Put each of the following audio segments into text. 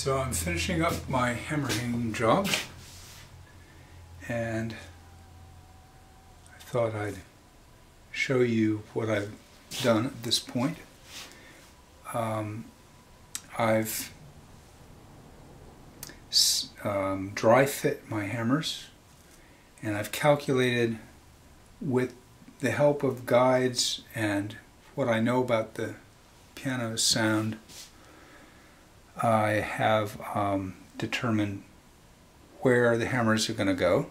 So I'm finishing up my hammer hanging job, and I thought I'd show you what I've done at this point. I've dry fit my hammers, and I've calculated, with the help of guides and what I know about the piano sound, I have determined where the hammers are going to go,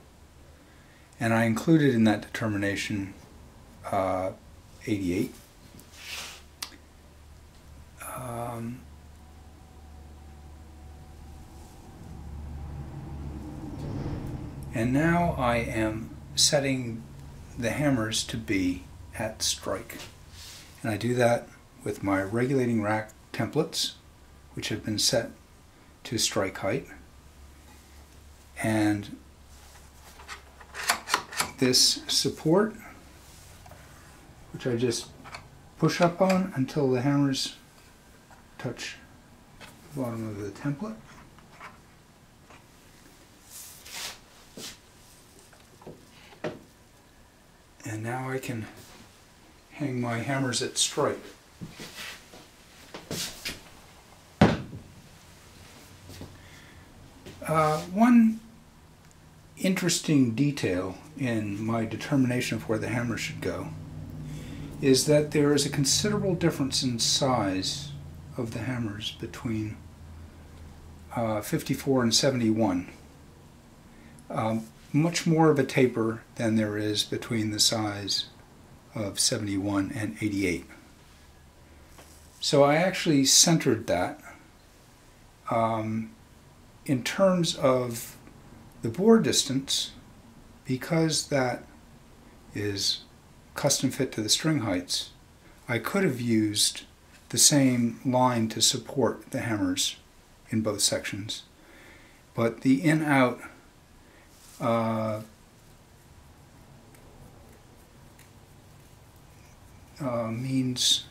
and I included in that determination 88. And now I am setting the hammers to be at strike. And I do that with my regulating rack templates, which have been set to strike height. And this support, which I just push up on until the hammers touch the bottom of the template. And now I can hang my hammers at strike. One interesting detail in my determination of where the hammer should go is that there is a considerable difference in size of the hammers between 54 and 71. Much more of a taper than there is between the size of 71 and 88. So I actually centered that. In terms of the bore distance, because that is custom fit to the string heights, I could have used the same line to support the hammers in both sections. But the in-out means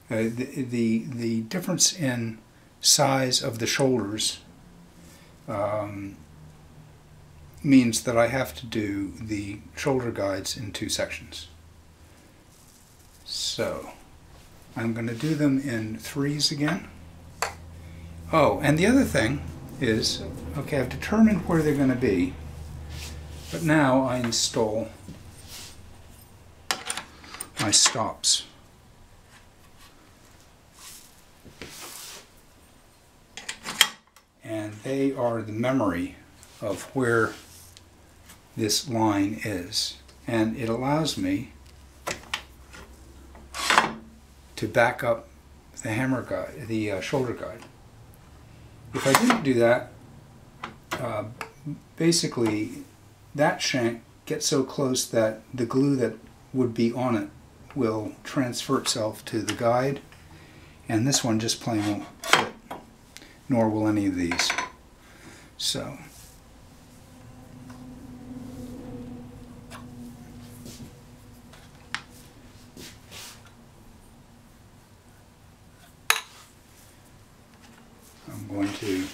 the difference in size of the shoulders means that I have to do the shoulder guides in two sections. So I'm going to do them in threes again. Oh, and the other thing is, okay, I've determined where they're going to be, but now I install my stops. And they are the memory of where this line is. And it allows me to back up the hammer guide, the shoulder guide. If I didn't do that, basically that shank gets so close that the glue that would be on it will transfer itself to the guide, and this one just plain won't fit, nor will any of these. So I'm going to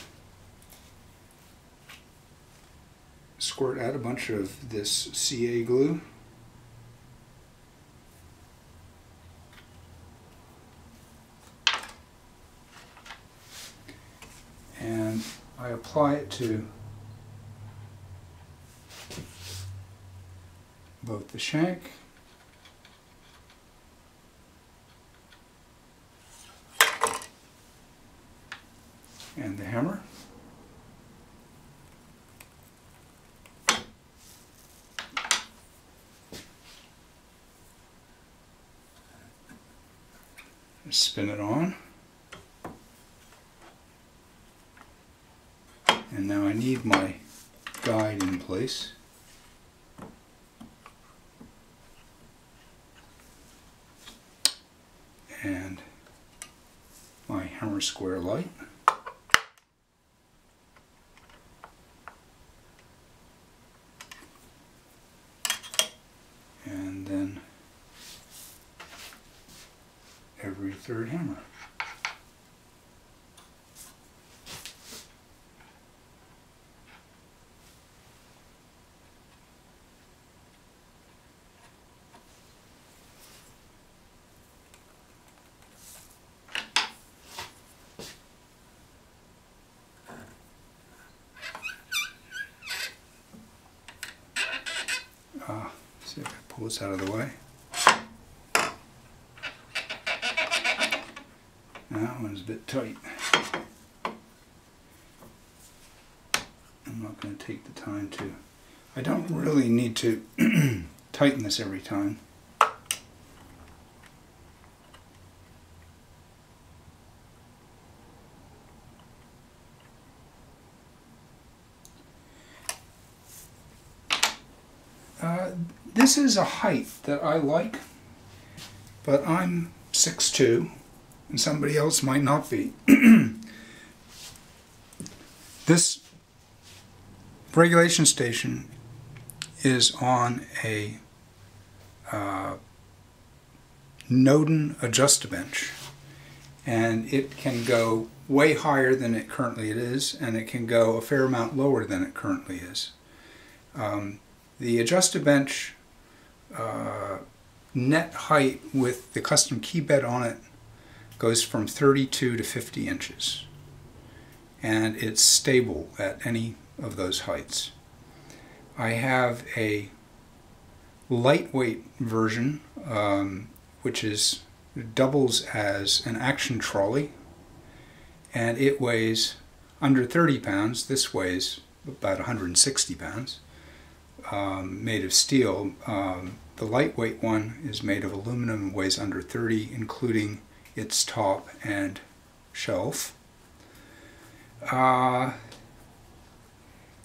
squirt out a bunch of this CA glue. And I apply it to both the shank and the hammer. Spin it on. And now I need my guide in place. And my hammer square light. And then every third hammer. tools out of the way. That one's a bit tight. I'm not going to take the time to... I don't really need to tighten this every time. This is a height that I like, but I'm 6'2", and somebody else might not be. This regulation station is on a Nodin adjust-a-bench, and it can go way higher than it currently is, and it can go a fair amount lower than it currently is. The adjust-a-bench net height with the custom key bed on it goes from 32 to 50 inches, and it's stable at any of those heights. I have a lightweight version which doubles as an action trolley, and it weighs under 30 pounds. This weighs about 160 pounds, made of steel. The lightweight one is made of aluminum and weighs under 30, including its top and shelf. And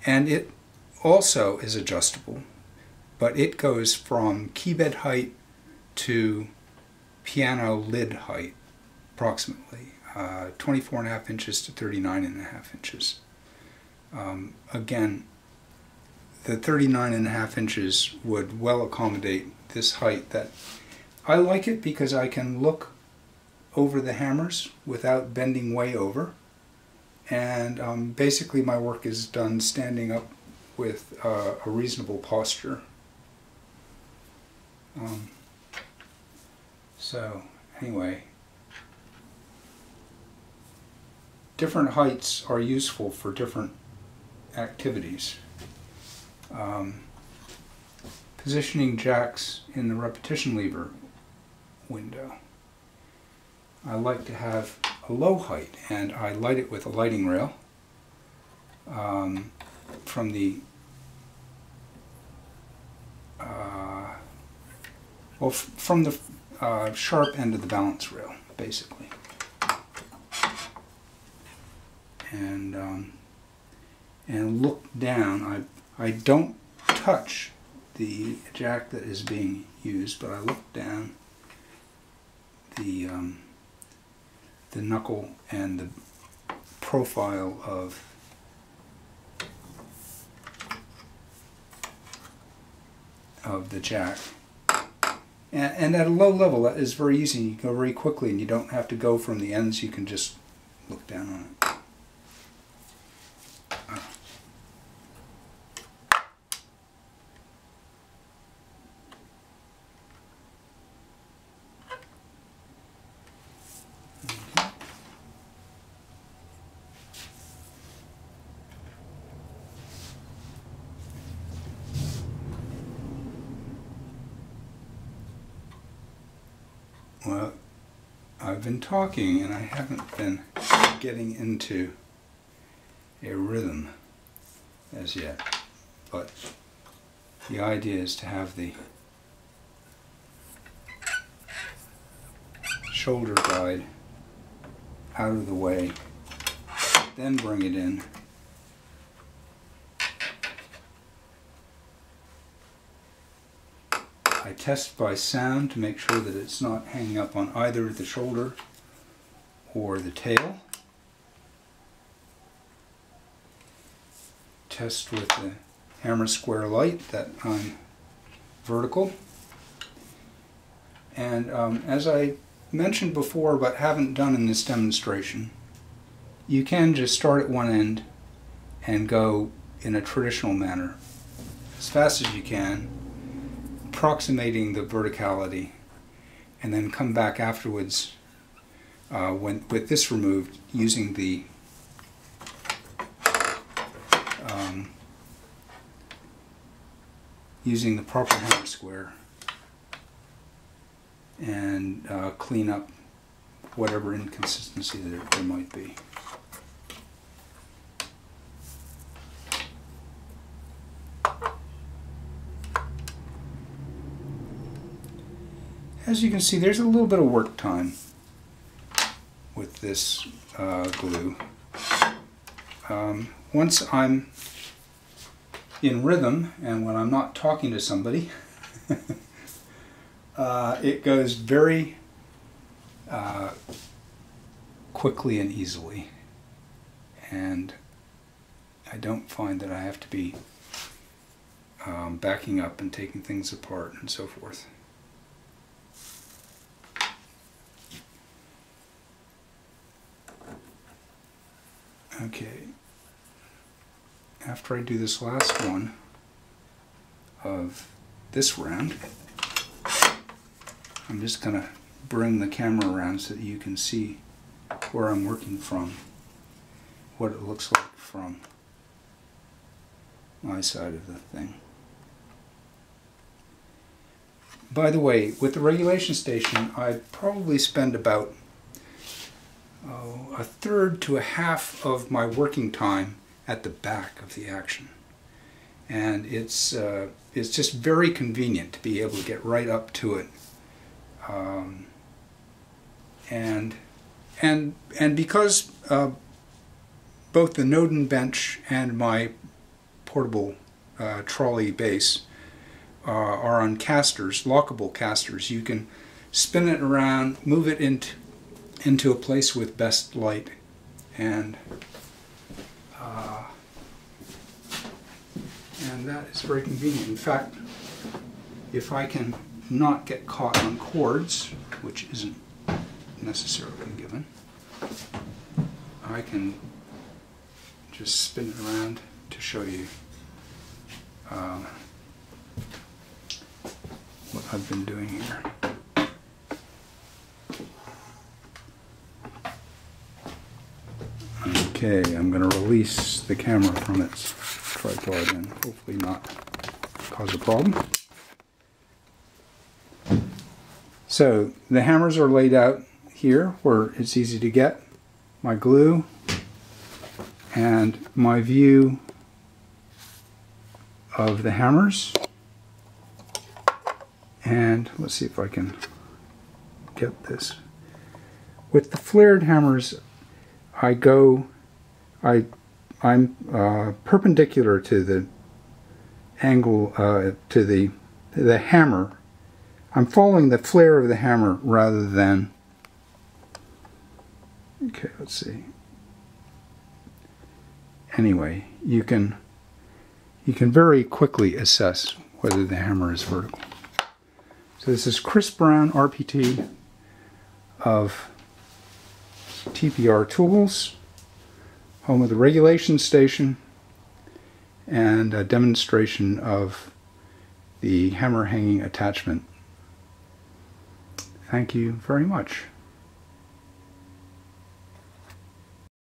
it also is adjustable, but it goes from key bed height to piano lid height, approximately 24.5 inches to 39.5 inches. Again, the 39.5 inches would well accommodate this height. That I like it because I can look over the hammers without bending way over, and basically my work is done standing up with a reasonable posture. So anyway, different heights are useful for different activities. Positioning jacks in the repetition lever window. I like to have a low height, and I light it with a lighting rail from the from the sharp end of the balance rail, basically. And look down. I don't touch the jack that is being used, but I look down the knuckle and the profile of the jack. And at a low level, that is very easy. You go very quickly, and you don't have to go from the ends. You can just look down on it. Well, I've been talking and I haven't been getting into a rhythm as yet, but the idea is to have the shoulder guide out of the way, then bring it in. I test by sound to make sure that it's not hanging up on either the shoulder or the tail. Test with the hammer square light that I'm vertical. And as I mentioned before but haven't done in this demonstration, you can just start at one end and go in a traditional manner as fast as you can, approximating the verticality, and then come back afterwards with this removed, using the proper hammer square and clean up whatever inconsistency there might be. As you can see, there's a little bit of work time with this glue. Once I'm in rhythm and when I'm not talking to somebody, it goes very quickly and easily, and I don't find that I have to be backing up and taking things apart and so forth. Okay, after I do this last one of this round, I'm just going to bring the camera around so that you can see where I'm working from, what it looks like from my side of the thing. By the way, with the regulation station, I probably spend about a third to a half of my working time at the back of the action, and it's just very convenient to be able to get right up to it, and because both the Nodin bench and my portable trolley base are on casters, lockable casters, you can spin it around, move it into a place with best light, and that is very convenient. In fact, if I can not get caught on cords, which isn't necessarily given, I can just spin it around to show you what I've been doing here. Okay, I'm going to release the camera from its tripod and hopefully not cause a problem. So the hammers are laid out here where it's easy to get. My glue and my view of the hammers. And let's see if I can get this. With the flared hammers, I'm perpendicular to the angle, to the hammer. I'm following the flare of the hammer rather than, okay, let's see. Anyway, you can very quickly assess whether the hammer is vertical. So this is Chris Brown RPT of TPR Tools, home of the regulation station, and a demonstration of the hammer hanging attachment. Thank you very much.